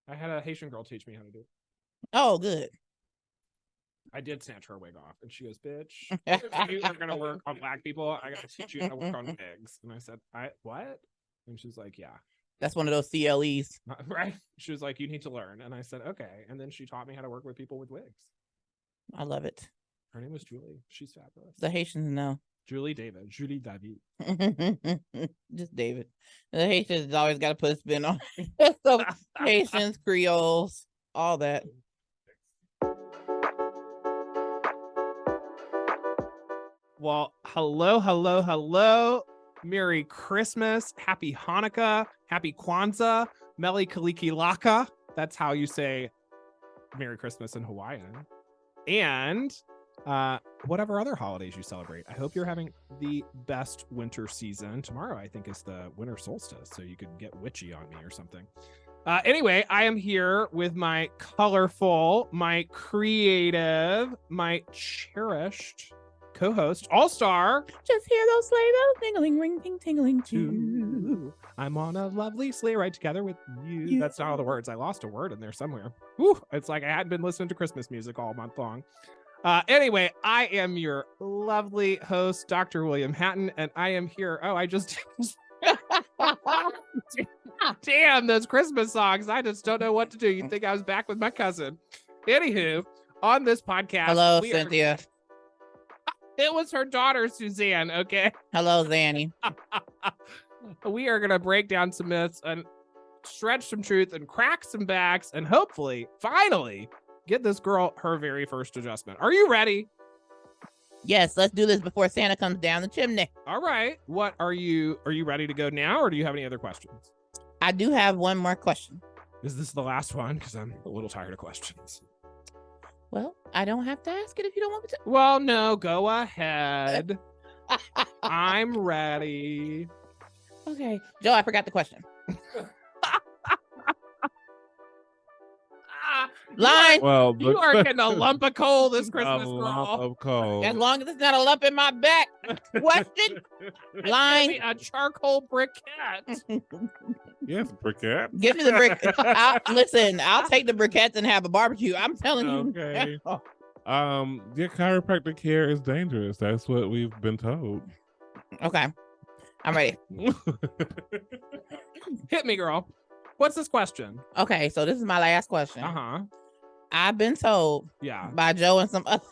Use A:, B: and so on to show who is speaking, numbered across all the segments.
A: I had a Haitian girl teach me how to do it.
B: Oh, good.
A: I did snatch her wig off, and she goes, "Bitch, if you are gonna work on black people, I gotta teach you how to work on wigs." And I said, what?" And she's like, "Yeah."
B: That's one of those CLEs.
A: Right? She was like, "You need to learn." And I said, "Okay." And then she taught me how to work with people with wigs.
B: I love it.
A: Her name was Julie. She's fabulous.
B: The Haitians know.
A: Julie David.
B: Just David. The Haitians always got to put a spin on it. So Haitians, Creoles, all that.
A: Well, hello. Merry Christmas. Happy Hanukkah. Happy Kwanzaa. Meli Kalikilaka. That's how you say Merry Christmas in Hawaiian. And whatever other holidays you celebrate. I hope you're having the best winter season. Tomorrow, I think, is the winter solstice, so you could get witchy on me or something. Anyway, I am here with my colorful, my creative, my cherished co-host, Allstar.
B: Just hear those sleigh bells tingling, ring, ting, tingling too.
A: I'm on a lovely sleigh ride together with you. That's not all the words. I lost a word in there somewhere. Whew, it's like I hadn't been listening to Christmas music all month long. Anyway, I am your lovely host, Dr. William Hatten, and I am here. Oh, I just... Damn, those Christmas songs. I just don't know what to do. You'd think I was back with my cousin. Anywho, on this podcast...
B: Hello, Cynthia.
A: It was her daughter, Suzanne, okay?
B: Hello, Zanny.
A: We are going to break down some myths and stretch some truth and crack some backs and hopefully, finally, get this girl her very first adjustment. Are you ready?
B: Yes, let's do this before Santa comes down the chimney.
A: All right. Are you ready to go now, or do you have any other questions?
B: I do have one more question.
A: Is this the last one? Because I'm a little tired of questions.
B: Well, I don't have to ask it if you don't want me to.
A: Well, no, go ahead. I'm ready.
B: Okay. Joe, I forgot the question. Line.
C: Well,
A: you are getting a lump of coal this Christmas,
C: a
A: girl.
C: lump of coal.
B: As long as it's not a lump in my back. Question. Line.
A: Give me a charcoal briquette.
C: Yes, briquette.
B: Give me the brick. Listen, I'll take the briquettes and have a barbecue. I'm telling you.
C: Okay. Yeah, chiropractic care is dangerous. That's what we've been told.
B: Okay. I'm ready.
A: Hit me, girl. What's this question?
B: Okay, so this is my last question.
A: Uh-huh.
B: I've been told by Joe and some other.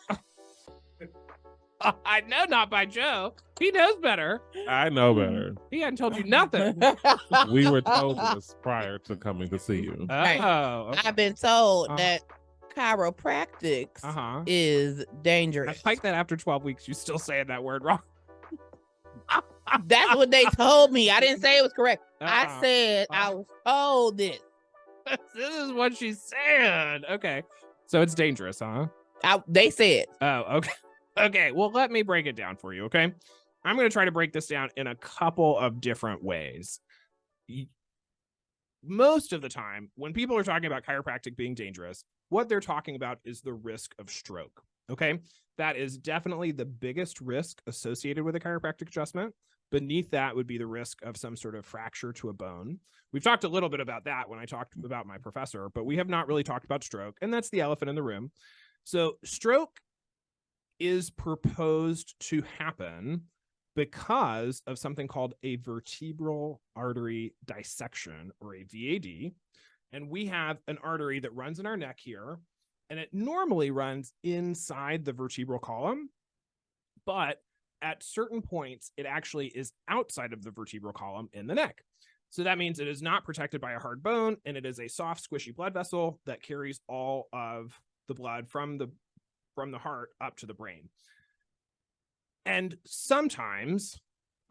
A: I know not by Joe. He knows better.
C: I know better.
A: He hadn't told you nothing.
C: We were told this prior to coming to see you.
B: Right.
A: Okay.
B: I've been told that chiropractic is dangerous.
A: I like that after 12 weeks, you still saying that word wrong.
B: That's what they told me. I didn't say it was correct. I said I was told this.
A: This is what she said. Okay. So it's dangerous, huh?
B: They said.
A: Oh, okay. Okay. Well, let me break it down for you, okay? I'm going to try to break this down in a couple of different ways. Most of the time, when people are talking about chiropractic being dangerous, what they're talking about is the risk of stroke, okay? That is definitely the biggest risk associated with a chiropractic adjustment. Beneath that would be the risk of some sort of fracture to a bone. We've talked a little bit about that when I talked about my professor, but we have not really talked about stroke, and that's the elephant in the room. So stroke is proposed to happen because of something called a vertebral artery dissection, or a VAD. And we have an artery that runs in our neck here, and it normally runs inside the vertebral column, but at certain points, it actually is outside of the vertebral column in the neck. So that means it is not protected by a hard bone, and it is a soft, squishy blood vessel that carries all of the blood from the heart up to the brain. And sometimes,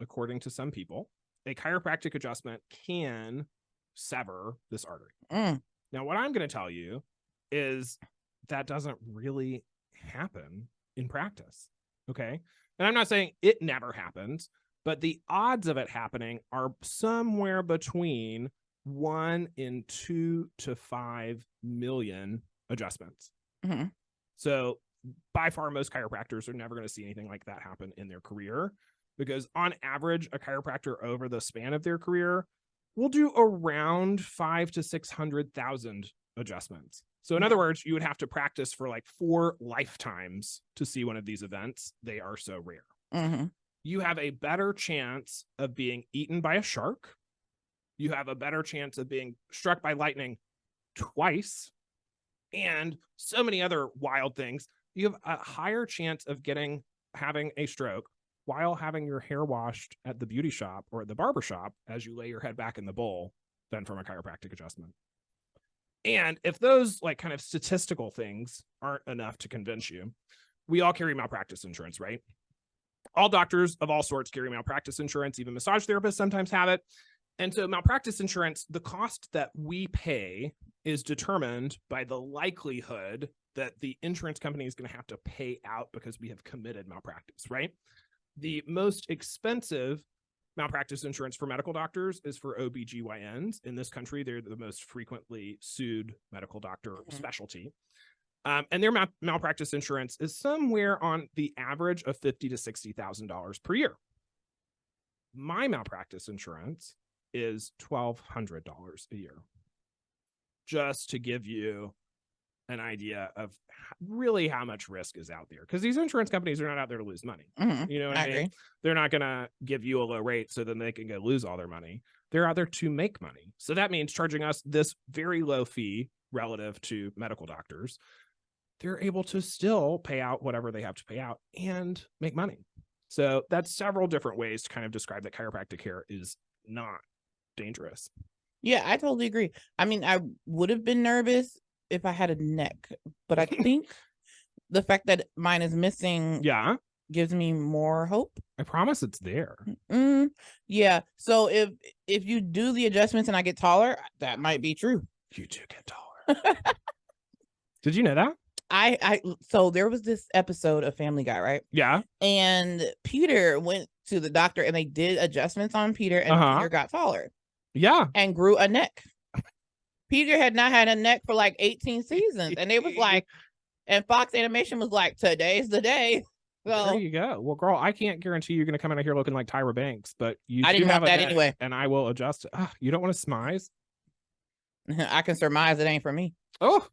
A: according to some people, a chiropractic adjustment can sever this artery. Now, what I'm going to tell you is that doesn't really happen in practice, okay? And I'm not saying it never happens, but the odds of it happening are somewhere between 1 in 2 to 5 million adjustments.
B: Mm-hmm.
A: So by far, most chiropractors are never going to see anything like that happen in their career, because on average, a chiropractor over the span of their career we'll do around 500,000 to 600,000 adjustments. So in other words, you would have to practice for like 4 lifetimes to see one of these events. They are so rare.
B: Mm-hmm.
A: You have a better chance of being eaten by a shark. You have a better chance of being struck by lightning twice, and so many other wild things. You have a higher chance of having a stroke while having your hair washed at the beauty shop or at the barber shop as you lay your head back in the bowl than from a chiropractic adjustment. And if those like kind of statistical things aren't enough to convince you, we all carry malpractice insurance, right? All doctors of all sorts carry malpractice insurance. Even massage therapists sometimes have it. And so malpractice insurance, the cost that we pay is determined by the likelihood that the insurance company is going to have to pay out because we have committed malpractice, right? The most expensive malpractice insurance for medical doctors is for OBGYNs. In this country, they're the most frequently sued medical doctor specialty. And their malpractice insurance is somewhere on the average of $50,000 to $60,000 per year. My malpractice insurance is $1,200 a year, just to give you an idea of really how much risk is out there. Because these insurance companies are not out there to lose money.
B: Mm-hmm.
A: You know what I mean?
B: agree.
A: They're not going to give you a low rate so then they can go lose all their money. They're out there to make money. So that means charging us this very low fee relative to medical doctors. They're able to still pay out whatever they have to pay out and make money. So that's several different ways to kind of describe that chiropractic care is not dangerous.
B: Yeah, I totally agree. I mean, I would have been nervous if I had a neck, but I think the fact that mine is missing gives me more hope.
A: I promise it's there.
B: Yeah. So if you do the adjustments and I get taller, that might be true.
A: You do get taller. Did you know that?
B: So there was this episode of Family Guy, right?
A: Yeah.
B: And Peter went to the doctor and they did adjustments on Peter, and Peter got taller.
A: Yeah.
B: And grew a neck. Peter had not had a neck for like 18 seasons. And it was like, and Fox Animation was like, today's the day. So
A: there you go. Well, girl, I can't guarantee you're going to come in here looking like Tyra Banks, but
B: I didn't
A: have
B: want that
A: neck,
B: anyway.
A: And I will adjust it. You don't want to smize?
B: I can surmise it ain't for me.
A: Oh.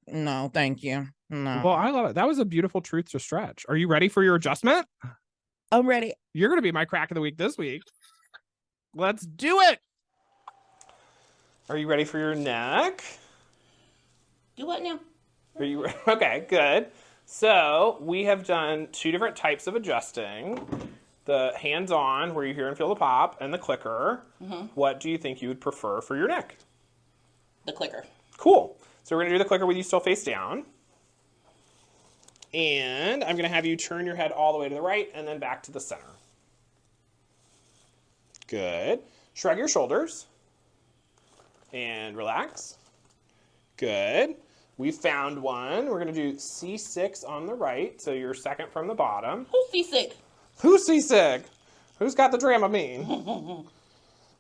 B: No, thank you. No.
A: Well, I love it. That was a beautiful truth to stretch. Are you ready for your adjustment?
B: I'm ready.
A: You're going to be my crack of the week this week. Let's do it. Are you ready for your neck?
B: Do what now?
A: Are you okay? Good. So we have done 2 different types of adjusting: the hands-on, where you hear and feel the pop, and the clicker. Mm-hmm. What do you think you would prefer for your neck?
B: The clicker.
A: Cool. So we're gonna do the clicker with you still face down, and I'm gonna have you turn your head all the way to the right and then back to the center. Good. Shrug your shoulders. And relax. Good. We found one. We're going to do C6 on the right. So you're second from the bottom.
B: Who's C6?
A: Who's C6? Who's got the Dramamine?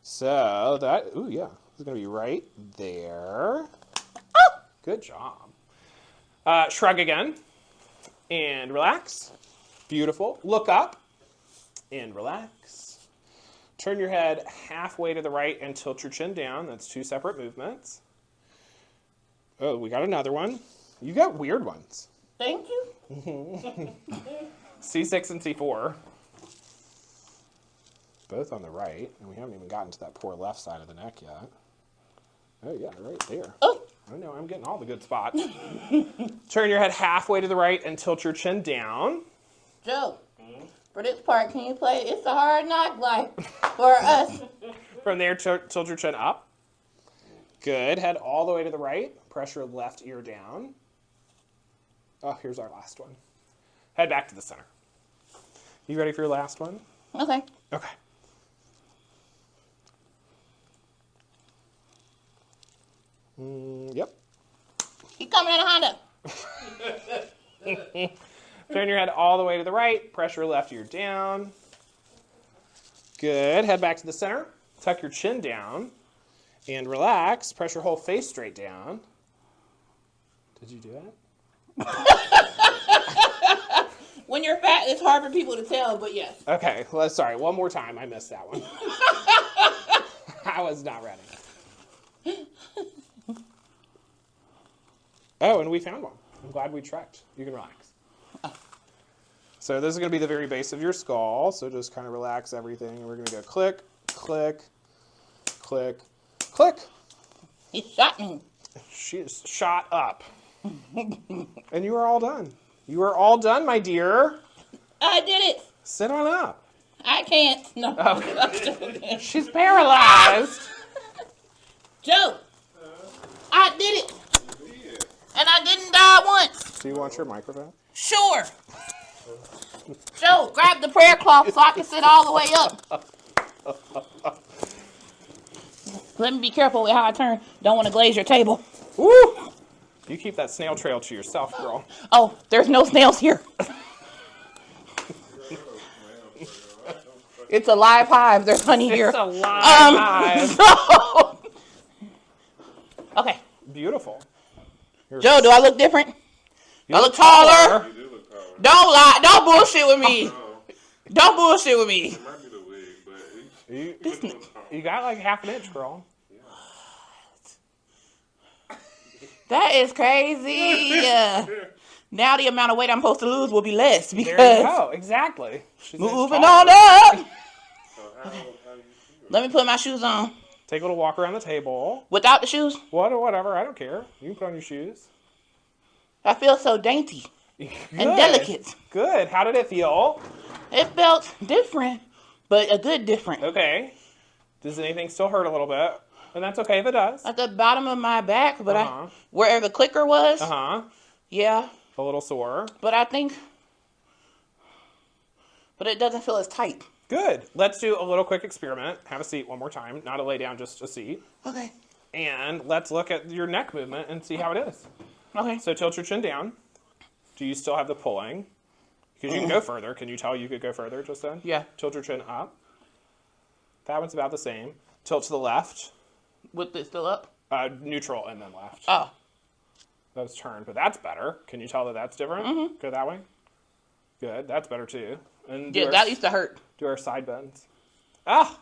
A: So that, ooh, yeah. It's going to be right there. Oh! Good job. Shrug again. And relax. Beautiful. Look up. And relax. Turn your head halfway to the right and tilt your chin down. That's 2 separate movements. Oh, we got another one. You got weird ones.
B: Thank you.
A: C6 and C4. Both on the right. And we haven't even gotten to that poor left side of the neck yet. Oh, yeah, right there.
B: Oh.
A: I know, I'm getting all the good spots. Turn your head halfway to the right and tilt your chin down.
B: Joe. For this part, can you play It's a Hard Knock Life for us?
A: From there, tilt your chin up. Good. Head all the way to the right. Press your left ear down. Oh, here's our last one. Head back to the center. You ready for your last one?
B: Okay.
A: Okay. Yep.
B: He's coming in a Honda.
A: Turn your head all the way to the right. Press your left ear down. Good. Head back to the center. Tuck your chin down. And relax. Press your whole face straight down. Did you do that?
B: When you're fat, it's hard for people to tell, but yes.
A: Okay. Well, sorry. One more time. I missed that one. I was not ready. Oh, and we found one. I'm glad we trekked. You can relax. Oh. So this is going to be the very base of your skull. So just kind of relax everything. We're going to go click, click, click, click.
B: He shot me.
A: She is shot up. And you are all done. You are all done, my dear.
B: I did it.
A: Sit on up.
B: I can't. No.
A: Oh. She's paralyzed.
B: Joe, I did it. And I didn't die once.
A: Do you want your microphone?
B: Sure. Joe, grab the prayer cloth so I can sit all the way up. Let me be careful with how I turn. Don't want to glaze your table.
A: Woo! You keep that snail trail to yourself, girl.
B: Oh, there's no snails here. It's a live hive. There's honey here.
A: It's a live hive.
B: So... Okay.
A: Beautiful.
B: Joe, do I look different? Do I look taller?
C: You do look taller.
B: Don't lie. Don't bullshit with me. Don't bullshit with me.
C: It might be the wig, but
A: You got like half an inch, girl.
B: That is crazy. Now the amount of weight I'm supposed to lose will be less because.
A: There you go. Exactly.
B: Moving on up.
C: So how do you feel?
B: Let me put my shoes on.
A: Take a little walk around the table.
B: Without the shoes?
A: Whatever. I don't care. You can put on your shoes.
B: I feel so dainty and delicate.
A: Good. How did it feel?
B: It felt different, but a good different.
A: Okay. Does anything still hurt a little bit? And that's okay if it does.
B: At the bottom of my back, but where the clicker was. Yeah.
A: A little sore.
B: But it doesn't feel as tight.
A: Good. Let's do a little quick experiment. Have a seat one more time. Not a lay down, just a seat.
B: Okay.
A: And let's look at your neck movement and see how it is.
B: Okay.
A: So tilt your chin down. Do you still have the pulling? Because you can go further. Can you tell you could go further just then?
B: Yeah.
A: Tilt your chin up. That one's about the same. Tilt to the left.
B: With it still up?
A: Neutral and then left.
B: Oh.
A: That was turned, but that's better. Can you tell that that's different? Mm-hmm. Go that way. Good. That's better too. And
B: yeah, that used to hurt. Do
A: our side bends. Ah.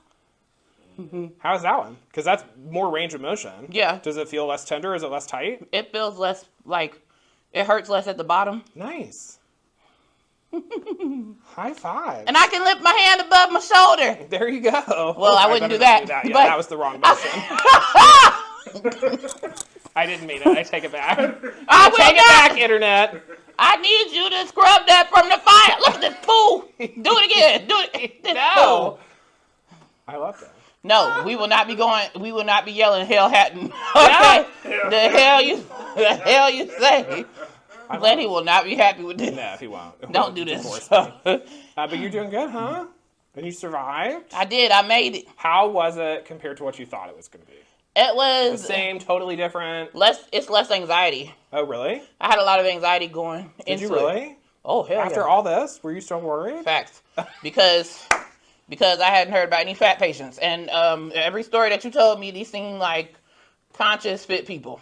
A: How's that one? Because that's more range of motion.
B: Yeah.
A: Does it feel less tender? Is it less tight?
B: It feels less like it hurts less at the bottom.
A: Nice. High five.
B: And I can lift my hand above my shoulder.
A: There you go.
B: Well, I wouldn't do that.
A: Yeah, that was the wrong motion. I didn't mean it. I take it back. I take it back, internet.
B: I need you to scrub that from the fire. Look at this fool. Do it again. Do it.
A: No. I love that.
B: No, we will not be yelling hell Hatten. Okay. Yeah. The hell you say. Lenny will not be happy with this.
A: No, he won't.
B: Don't do this.
A: But you're doing good, huh? And you survived?
B: I did. I made it.
A: How was it compared to what you thought it was going to be?
B: It was
A: the same, totally different.
B: It's less anxiety.
A: Oh, really?
B: I had a lot of anxiety going into it.
A: Did you really?
B: Oh, hell
A: After all this, were you still worried?
B: Facts. Because I hadn't heard about any fat patients. And every story that you told me, these seemed like conscious, fit people.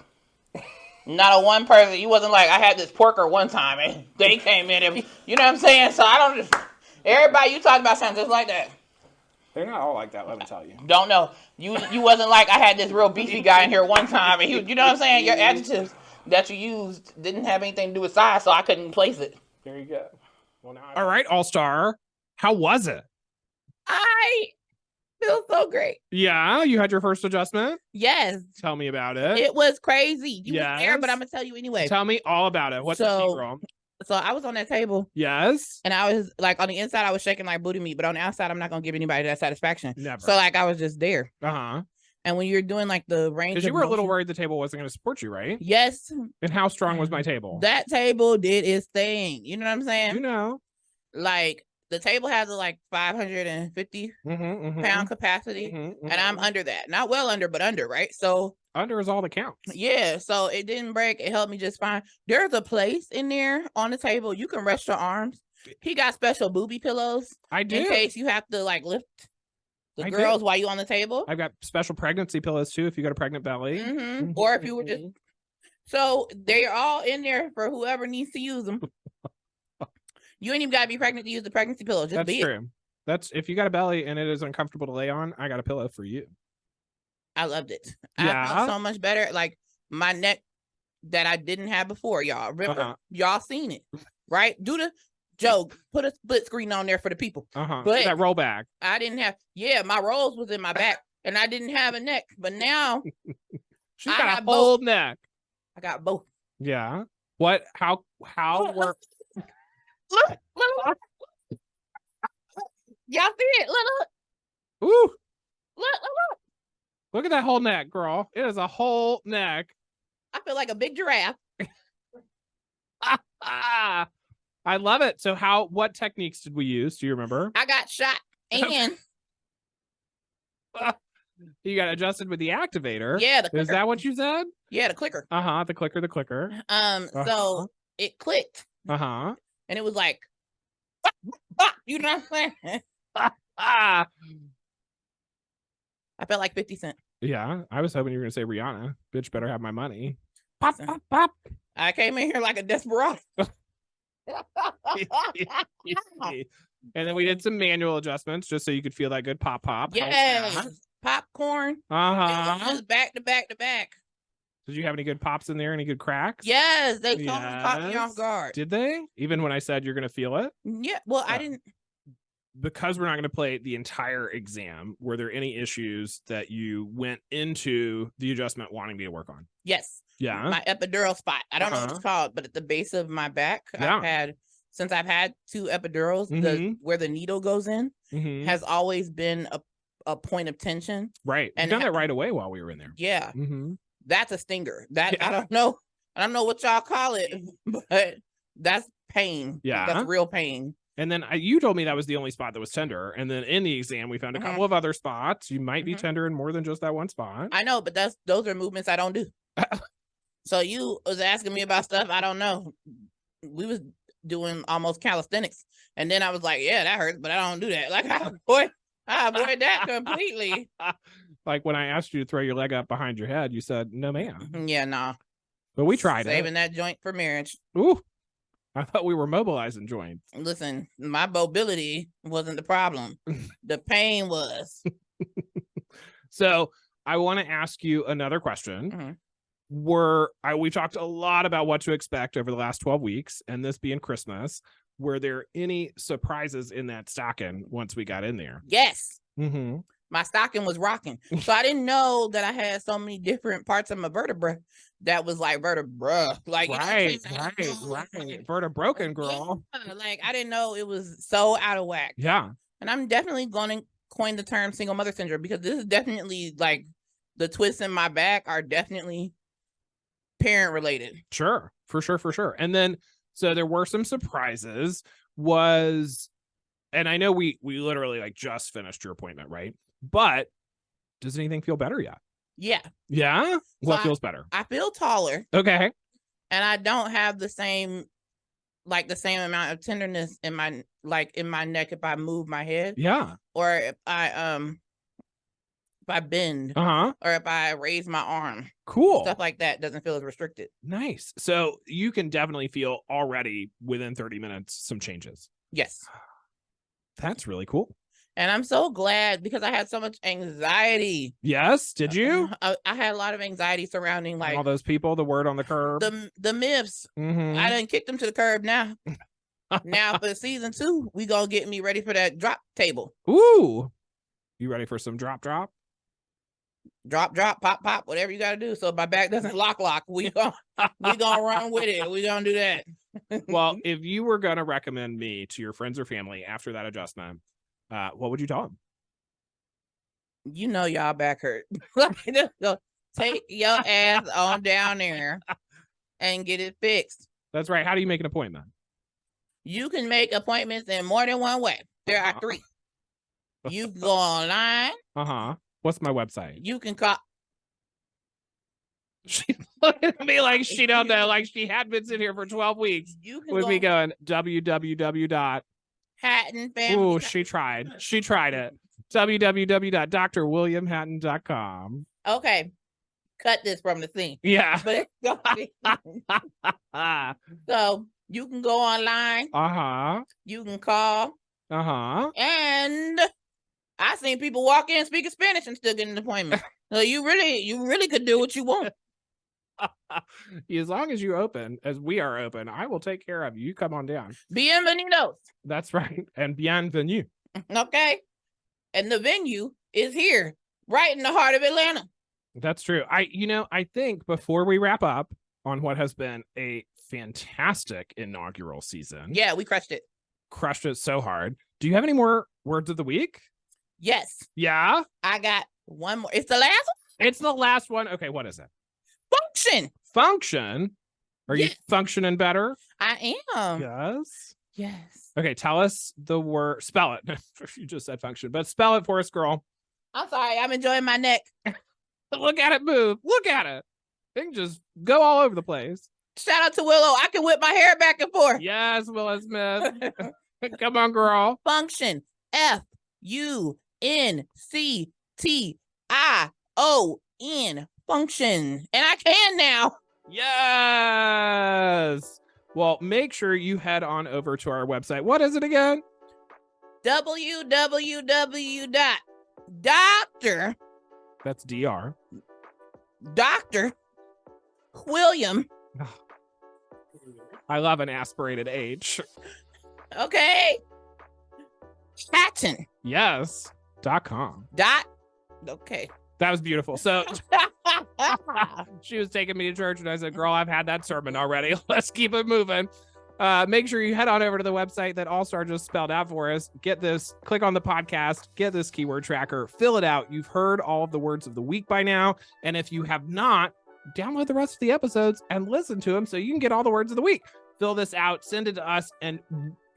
B: Not a one person. You wasn't like, I had this porker one time and they came in. And, you know what I'm saying? So I don't just... Everybody you talk about sounds just like that.
A: They're not all like that, let me tell you.
B: Don't know. You wasn't like, I had this real beefy guy in here one time. And you know what I'm saying? Your adjectives that you used didn't have anything to do with size, so I couldn't place it.
A: There you go. Well, now
D: all right, Allstar. How was it?
B: I feel so great.
D: Yeah, you had your first adjustment?
B: Yes.
D: Tell me about it.
B: It was crazy. You were there, but I'm going to tell you anyway.
D: Tell me all about it. What's the secret?
B: So I was on that table.
D: Yes.
B: And I was like, on the inside, I was shaking like booty meat, but on the outside, I'm not going to give anybody that satisfaction.
D: Never.
B: So like, I was just there.
D: Uh-huh.
B: And when you're doing like the range,
D: because you were a little worried the table wasn't going to support you, right?
B: Yes.
D: And how strong was my table?
B: That table did its thing. You know what I'm saying?
D: You know.
B: Like the table has a like 550 pound capacity. And I'm under that. Not well under, but under, right? So
D: under is all that counts.
B: Yeah. So it didn't break. It helped me just fine. There's a place in there on the table. You can rest your arms. He got special booby pillows.
D: I do.
B: In case you have to like lift the girls while you on the table.
D: I've got special pregnancy pillows too if you got a pregnant belly.
B: Or if you were just... So they're all in there for whoever needs to use them. You ain't even got to be pregnant to use the pregnancy pillow. Just
D: That's true. That's if you got a belly and it is uncomfortable to lay on, I got a pillow for you.
B: I loved it.
A: Yeah.
B: I felt so much better. Like my neck that I didn't have before, y'all. Remember? Y'all seen it, right? Joe, put a split screen on there for the people.
A: But
B: But
A: that roll back.
B: I didn't have, my rolls was in my back and I didn't have a neck. But now
A: She's
B: I
A: got a
B: got
A: whole
B: both.
A: neck.
B: I got both.
A: Yeah. What? How were?
B: Look. Y'all see it? Look.
A: Ooh!
B: Look.
A: Look at that whole neck, girl. It is a whole neck.
B: I feel like a big giraffe.
A: Ah, I love it. So what techniques did we use? Do you remember?
B: I got shot and
A: You got adjusted with the activator.
B: yeah, the clicker.
A: Is that what you said?
B: Yeah, the clicker.
A: The clicker.
B: So it clicked
A: Uh-huh.
B: and it was like, you know what I'm saying?
A: Ah.
B: I felt like 50 Cent.
A: Yeah, I was hoping you were gonna say Rihanna. Bitch better have my money. Pop, pop, pop.
B: I came in here like a desperado.
A: And then we did some manual adjustments just so you could feel that good pop.
B: Yes. Popcorn.
A: Uh-huh.
B: Just back to back to back.
A: Did you have any good pops in there? Any good cracks?
B: Yes, they totally caught me off guard.
A: Did they? Even when I said you're gonna feel it?
B: Yeah, well, I didn't.
A: Because we're not going to play the entire exam, were there any issues that you went into the adjustment wanting me to work on?
B: Yes.
A: Yeah.
B: My epidural spot. I don't know what it's called, but at the base of my back, since I've had 2 epidurals, where the needle goes in has always been a point of tension.
A: Right. And done that right away while we were in there.
B: Yeah. That's a stinger. I don't know. I don't know what y'all call it, but that's pain.
A: Yeah.
B: That's real pain.
A: And then you told me that was the only spot that was tender. And then in the exam, we found a couple of other spots. You might be tender in more than just that one spot.
B: I know, but those are movements I don't do. So you was asking me about stuff I don't know. We was doing almost calisthenics. And then I was like, yeah, that hurts, but I don't do that. Like, I avoid that completely.
A: Like when I asked you to throw your leg up behind your head, you said, no, ma'am.
B: Yeah, nah.
A: But we tried
B: Saving that joint for marriage.
A: Ooh. I thought we were mobilizing joints.
B: Listen, my mobility wasn't the problem. The pain was.
A: So I want to ask you another question. We talked a lot about what to expect over the last 12 weeks, and this being Christmas. Were there any surprises in that stocking once we got in there?
B: Yes. My stocking was rocking. So I didn't know that I had so many different parts of my vertebra that was like vertebra. Like,
A: right. Vertebroken, girl.
B: Yeah, like, I didn't know it was so out of whack.
A: Yeah.
B: And I'm definitely going to coin the term single mother syndrome, because this is definitely like the twists in my back are definitely parent related.
A: Sure. For sure. And then, so there were some surprises. And I know we literally like just finished your appointment, right? But does anything feel better yet?
B: Yeah.
A: Yeah? What
B: So
A: feels better?
B: I feel taller.
A: Okay.
B: And I don't have the same amount of tenderness in my neck if I move my head.
A: Yeah.
B: Or if I bend. Or if I raise my arm.
A: Cool.
B: Stuff like that doesn't feel as restricted.
A: Nice. So you can definitely feel already within 30 minutes some changes.
B: Yes.
A: That's really cool.
B: And I'm so glad, because I had so much anxiety.
A: Yes. Did you?
B: I had a lot of anxiety surrounding like
A: all those people, the word on the curb,
B: the myths. I done kicked them to the curb now. Now for season 2, we gonna get me ready for that drop table.
A: Ooh. You ready for some drop?
B: Drop, pop, whatever you gotta do. So my back doesn't lock. We gonna run with it. We gonna do that.
A: Well, if you were gonna recommend me to your friends or family after that adjustment, what would you tell them?
B: You know, y'all back hurt. So take your ass on down there and get it fixed.
A: That's right. How do you make an appointment?
B: You can make appointments in more than one way. There are 3. You can go online.
A: What's my website?
B: You can call.
A: She's looking at me like she don't know, like she had been sitting here for 12 weeks.
B: You can
A: with me going www.
B: Hatten family.
A: Ooh, she tried it. www.drwilliamhatten.com.
B: Okay. Cut this from the scene.
A: Yeah.
B: But so you can go online.
A: Uh-huh.
B: You can call.
A: Uh-huh.
B: And I seen people walk in speaking Spanish and still get an appointment. So you really could do what you want.
A: As long as you open, as we are open, I will take care of you. You come on down.
B: Bienvenidos.
A: That's right. And bienvenue.
B: Okay. And the venue is here, right in the heart of Atlanta.
A: That's true. I think before we wrap up on what has been a fantastic inaugural season.
B: Yeah, we crushed it.
A: Crushed it so hard. Do you have any more words of the week?
B: Yes.
A: Yeah.
B: I got one more. It's the last one?
A: It's the last one. Okay, what is it?
B: Function.
A: Function. Are you
B: Yes.
A: functioning better?
B: I am.
A: Yes.
B: Yes.
A: Okay, tell us the word. Spell it. You just said function, but spell it for us, girl.
B: I'm sorry. I'm enjoying my neck.
A: Look at it move. Look at it. It can just go all over the place.
B: Shout out to Willow. I can whip my hair back and forth.
A: Yes, Willow Smith. Come on, girl.
B: Function. FUNCTION. Function. And I can now.
A: Yes. Well, make sure you head on over to our website. What is it again?
B: www.Dr.
A: That's DR.
B: Dr. William.
A: I love an aspirated H.
B: Okay. Hatten.
A: Yes. .com.
B: Okay.
A: That was beautiful. So she was taking me to church and I said, girl, I've had that sermon already. Let's keep it moving. Make sure you head on over to the website that Allstar just spelled out for us. Get this, click on the podcast, get this keyword tracker, fill it out. You've heard all of the words of the week by now. And if you have not, download the rest of the episodes and listen to them so you can get all the words of the week. Fill this out, send it to us, and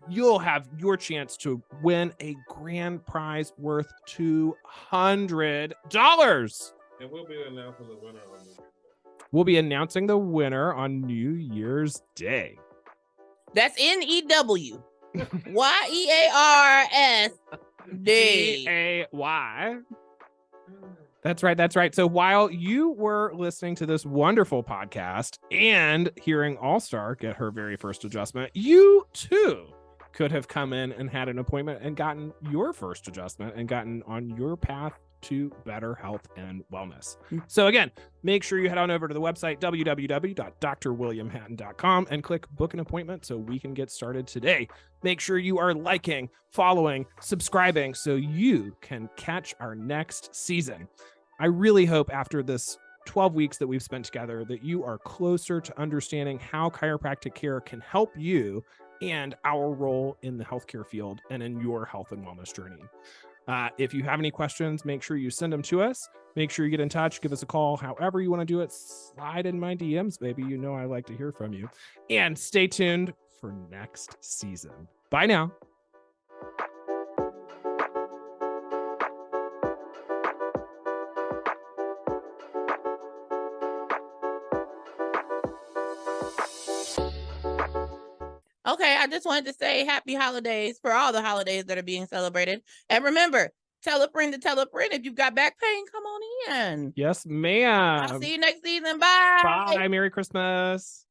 A: you'll have your chance to win a grand prize worth $200.
C: And we'll be announcing the winner on the
A: We'll be announcing the winner on New Year's Day.
B: That's NEW. YEARS D.
A: DAY. That's right. That's right. So while you were listening to this wonderful podcast and hearing Allstar get her very first adjustment, you too could have come in and had an appointment and gotten your first adjustment and gotten on your path to better health and wellness. So again, make sure you head on over to the website, www.drwilliamhatton.com, and click book an appointment so we can get started today. Make sure you are liking, following, subscribing so you can catch our next season. I really hope after this 12 weeks that we've spent together that you are closer to understanding how chiropractic care can help you and our role in the healthcare field and in your health and wellness journey. If you have any questions, make sure you send them to us. Make sure you get in touch, give us a call, however you want to do it. Slide in my DMs, baby. You know I like to hear from you. And stay tuned for next season. Bye now.
B: Okay, I just wanted to say happy holidays for all the holidays that are being celebrated. And remember, tell a friend to tell a friend if you've got back pain, come on in.
A: Yes, ma'am.
B: I'll see you next season. Bye.
A: Bye. Merry Christmas.